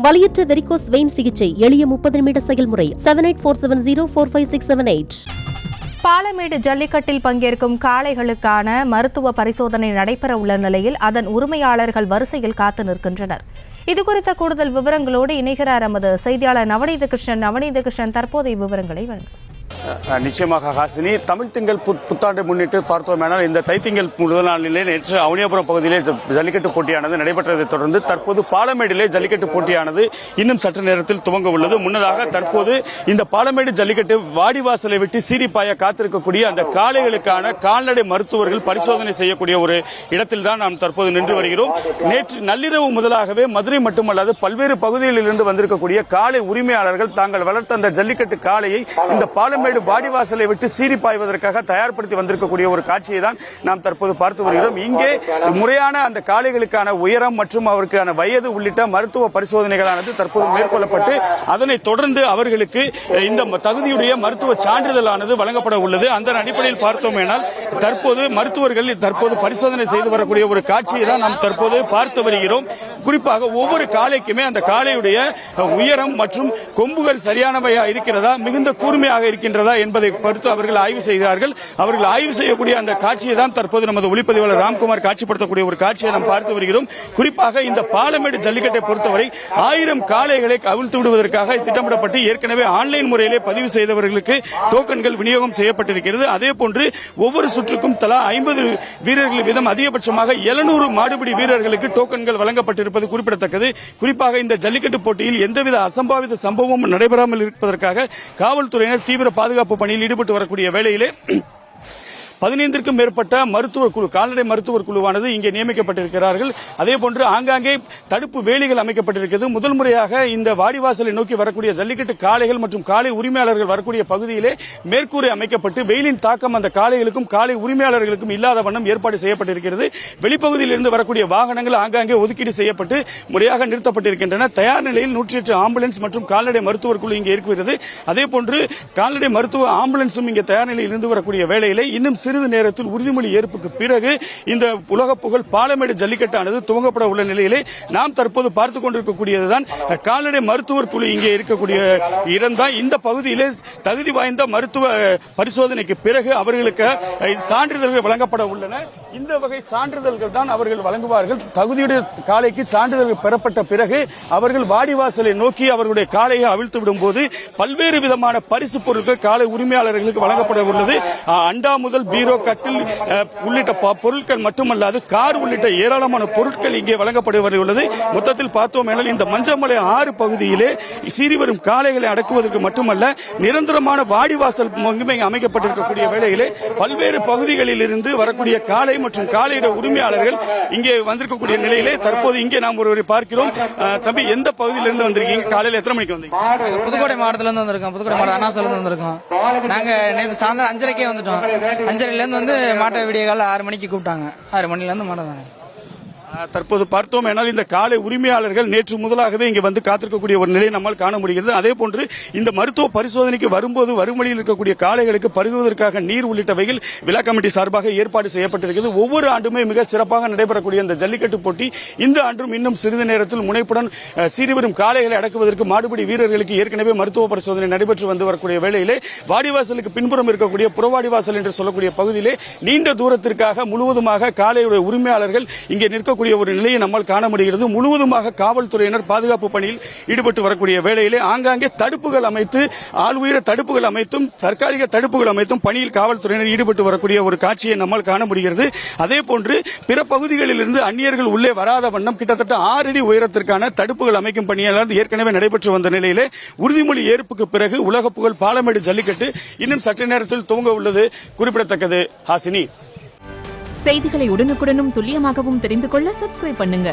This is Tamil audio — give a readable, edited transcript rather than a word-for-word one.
வலியற்ற வெரிகோஸ் வெயின் சிகிச்சை எளிய 30 நிமிட செயல்முறை 7847045678. பாலமேடு ஜல்லிக்கட்டில் பங்கேற்கும் காளைகளுக்கான மருத்துவ பரிசோதனை நடைபெற உள்ள நிலையில் அதன் உரிமையாளர்கள் வரிசையில் காத்து நிற்கின்றனர். இதுகுறித்த கூடுதல் விவரங்களோடு இணைகிறார் எமது செய்தியாளர் நவநீத கிருஷ்ணன். தற்போதைய விவரங்களை வழங்கும். நிச்சயமாக ஹாசினி, தமிழ் திங்கள் புத்தாண்டை முன்னிட்டு பார்த்தோமேனால் இந்த தைத்திங்கள் முதல் நாளிலே நேற்று அவனியாபுரம் பகுதியிலே ஜல்லிக்கட்டு போட்டியானது நடைபெற்றதை தொடர்ந்து தற்போது பாலமேடிலே ஜல்லிக்கட்டு போட்டியானது இன்னும் சற்று நேரத்தில் துவங்க உள்ளது. முன்னதாக தற்போது இந்த பாலமேடு ஜல்லிக்கட்டு வாடிவாசலை விட்டு சீரிப்பாய காத்திருக்கக்கூடிய அந்த காளைகளுக்கான கால்நடை மருத்துவர்கள் பரிசோதனை செய்யக்கூடிய ஒரு இடத்தில் தான் நாம் தற்போது நின்று வருகிறோம். நேற்று நள்ளிரவு முதலாகவே மதுரை மட்டுமல்லாது பல்வேறு பகுதிகளில் இருந்து வந்திருக்கக்கூடிய காளை உரிமையாளர்கள் தாங்கள் வளர்த்த அந்த ஜல்லிக்கட்டு காளையை இந்த பாலமேடு வாடிவாசலை விட்டு சீறி பாய்வதற்காக தயார்படுத்தி வந்திருக்கக்கூடிய ஒரு காட்சியை தான் நாம் தற்போது பார்த்து வருகிறோம். இங்கே முறையான அந்த காளைகளுக்கான உயரம் மற்றும் அவருக்கான வயது உள்ளிட்ட மருத்துவ பரிசோதனைகளானது தற்போது மேற்கொள்ளப்பட்டு அதனை தொடர்ந்து அவர்களுக்கு இந்த தகுதியுடைய மருத்துவ சான்றிதழானது வழங்கப்பட உள்ளது. அந்த அடிப்படையில் பார்த்தோமேனால் தற்போது மருத்துவர்கள் தற்போது பரிசோதனை செய்து வரக்கூடிய ஒரு காட்சியை தான் நாம் தற்போது பார்த்து வருகிறோம். குறிப்பாக ஒவ்வொரு காளைக்குமே அந்த காளையுடைய உயரம் மற்றும் கொம்புகள் சரியானவையா இருக்கிறதா, மிகுந்த கூர்மையாக இருக்கின்றதா என்பதை பொறுத்து அவர்கள் ஆய்வு செய்கிறார்கள். அவர்கள் ஆய்வு செய்யக்கூடிய அந்த காட்சியை தான் தற்போது நமது ஒளிப்பதிவாளர் ராம்குமார் காட்சிப்படுத்தக்கூடிய ஒரு காட்சியை நாம் பார்த்து வருகிறோம். குறிப்பாக இந்த பாலமேடு ஜல்லிக்கட்டை பொறுத்தவரை 1000 காளைகளை அவிழ்த்து விடுவதற்காக திட்டமிடப்பட்டு ஏற்கனவே ஆன்லைன் முறையிலே பதிவு செய்தவர்களுக்கு டோக்கன்கள் விநியோகம் செய்யப்பட்டிருக்கிறது. அதேபோன்று ஒவ்வொரு சுற்றுக்கும் தலா 50 வீரர்கள் வீதம் அதிகபட்சமாக 700 மாடுபிடி வீரர்களுக்கு டோக்கன்கள் வழங்கப்பட்டிருப்பது குறிப்பிடத்தக்கது. குறிப்பாக இந்த ஜல்லிக்கட்டு போட்டியில் எந்தவித அசம்பாவித சம்பவமும் நடைபெறாமல் இருப்பதற்காக காவல்துறையினர் தீவிர பாதுகாப்பு பணியில் ஈடுபட்டு வரக்கூடிய வேளையிலே 15க்கும் மேற்பட்ட மருத்துவ குழு, கால்நடை மருத்துவர் குழுவானது இங்கே நியமிக்கப்பட்டிருக்கிறார்கள். அதேபோன்று ஆங்காங்கே தடுப்பு வேலிகள் அமைக்கப்பட்டிருக்கிறது. முதல் முறையாக இந்த வாடிவாசலை நோக்கி வரக்கூடிய ஜல்லிக்கட்டு காளைகள் மற்றும் காளை உரிமையாளர்கள் வரக்கூடிய பகுதியிலே மேற்கூரை அமைக்கப்பட்டு வெயிலின் தாக்கம் அந்த காளைகளுக்கும் காளை உரிமையாளர்களுக்கும் இல்லாத வண்ணம் ஏற்பாடு செய்யப்பட்டிருக்கிறது. வெளிப்பகுதியில் இருந்து வரக்கூடிய வாகனங்கள் ஆங்காங்கே ஒதுக்கீடு செய்யப்பட்டு முறையாக நிறுத்தப்பட்டிருக்கின்றன. தயார் நிலையில் 108 ஆம்புலன்ஸ் மற்றும் கால்நடை மருத்துவர் குழு இங்கே இருக்கிறது. அதேபோன்று கால்நடை மருத்துவ ஆம்புலன்ஸும் இங்கே தயார் நிலையில் இருந்து வரக்கூடிய வேளையிலே இன்னும் சிறிது நேரத்தில் உறுதிமொழி ஏற்புக்கு பிறகு இந்த உலக புகழ் பாலமேடு ஜல்லிக்கட்டானது துவங்கப்பட உள்ள நிலையிலே நாம் தற்போது பார்த்துக் கொண்டிருக்கக்கூடியதுதான் கால்நடை மருத்துவர் குழு இங்கே இருக்கக்கூடிய இடம்தான். இந்த பகுதியிலே தகுதி வாய்ந்த மருத்துவ பரிசோதனைக்கு பிறகு அவர்களுக்கு சான்றிதழ்கள் வழங்கப்பட உள்ளன. இந்த வகை சான்றிதழ்கள் தான் அவர்கள் வழங்குவார்கள். தகுதியுடைய காளைக்கு சான்றிதழ்கள் பெறப்பட்ட பிறகு அவர்கள் வாடிவாசலை நோக்கி அவர்களுடைய காளையை அவிழ்த்து விடும் போது பல்வேறு விதமான பரிசு பொருட்கள் காளை உரிமையாளர்களுக்கு வழங்கப்பட உள்ளது. அண்டா முதல் பீரோ, கட்டில் உள்ளிட்ட பொருட்கள் மட்டுமல்லாது கார் உள்ளிட்ட ஏராளமான பொருட்கள் இங்கே வழங்கப்படுவது. மொத்தத்தில் பார்த்தோம் என்றால் இந்த மஞ்சமலை ஆறு பகுதியிலே சீறி வரும் காளைகளை அடக்குவதற்கு மட்டுமல்ல நிரந்தரமான வாடிவாசல் அமைக்கப்பட்டிருக்கக்கூடிய வேளையிலே பல்வேறு பகுதிகளில் இருந்து வரக்கூடிய காளை மற்றும் காளையிட உரிமையாளர்கள் இங்கே வந்திருக்கக்கூடிய நிலையிலே தற்போது இங்கே நாம் ஒருவரை பார்க்கிறோம். தம்பி, எந்த பகுதியிலிருந்து வந்திருக்கீங்க? காலையில் எத்தனை மணிக்கு வந்தீங்க? புதுக்கோட்டை மாவட்டத்திலிருந்து வந்திருக்கோம். புதுக்கோட்டை மாவட்டம் அண்ணாசிலிருந்து வந்திருக்கோம். நாங்க நேற்று சாயந்தரம் 5:30 வந்துட்டோம். 5:30 வந்து மாட்டை விடிய கால 6 மணிக்கு கூப்பிட்டாங்க. 6 மணில இருந்து மாட்டை தானே. தற்போது பார்த்தோம் என்றால் இந்த காளை உரிமையாளர்கள் நேற்று முதலாகவே இங்கே வந்து காத்திருக்கக்கூடிய ஒரு நிலையை நம்மால் காண முடிகிறது. அதேபோன்று இந்த மருத்துவ பரிசோதனைக்கு வரும்போது வறுமொழியில் இருக்கக்கூடிய காளைகளுக்கு பருகுவதற்காக நீர் உள்ளிட்டவைகள் விழா கமிட்டி சார்பாக ஏற்பாடு செய்யப்பட்டிருக்கிறது. ஒவ்வொரு ஆண்டுமே மிக சிறப்பாக நடைபெறக்கூடிய இந்த ஜல்லிக்கட்டு போட்டி இந்த ஆண்டும் இன்னும் சிறிது நேரத்தில் முனைப்புடன் சீறிவரும் காளைகளை அடக்குவதற்கு மாடுபிடி வீரர்களுக்கு ஏற்கனவே மருத்துவ பரிசோதனை நடைபெற்று வந்து வரக்கூடிய வேளையிலே வாடிவாசலுக்கு பின்புறம் இருக்கக்கூடிய புறவாடிவாசல் என்று சொல்லக்கூடிய பகுதியிலே நீண்ட தூரத்திற்காக முழுவதுமாக காளையுடைய உரிமையாளர்கள் இங்கே நிற்கக்கூடிய ஒரு நிலையை நம்மால் காண முடிகிறது. முழுவதுமாக காவல்துறையினர் பாதுகாப்பு பணியில் ஈடுபட்டு வரக்கூடிய வேளையிலே ஆங்காங்கே தடுப்புகள் அமைத்து ஆள் உயிர தடுப்புகள் அமைத்தும் தற்காலிக தடுப்புகள் அமைத்தும் பணியில் காவல்துறையினர் ஈடுபட்டு வரக்கூடிய ஒரு காட்சியை நம்மால் காண முடிகிறது. அதேபோன்று பிற பகுதிகளில் இருந்து அந்நியர்கள் உள்ளே வராத வண்ணம் கிட்டத்தட்ட 6 அடி உயரத்திற்கான தடுப்புகள் அமைக்கும் பணியாளர் ஏற்கனவே நடைபெற்று வந்த நிலையிலே உறுதிமொழி ஏற்புக்கு பிறகு உலக புகழ் பாலமேடு ஜல்லிக்கட்டு இன்னும் சற்று நேரத்தில் துவங்க உள்ளது குறிப்பிடத்தக்கது. ஹாசினி, செய்திகளை உடனுக்குடனும் துல்லியமாகவும் தெரிந்து கொள்ள சப்ஸ்கிரைப் பண்ணுங்க.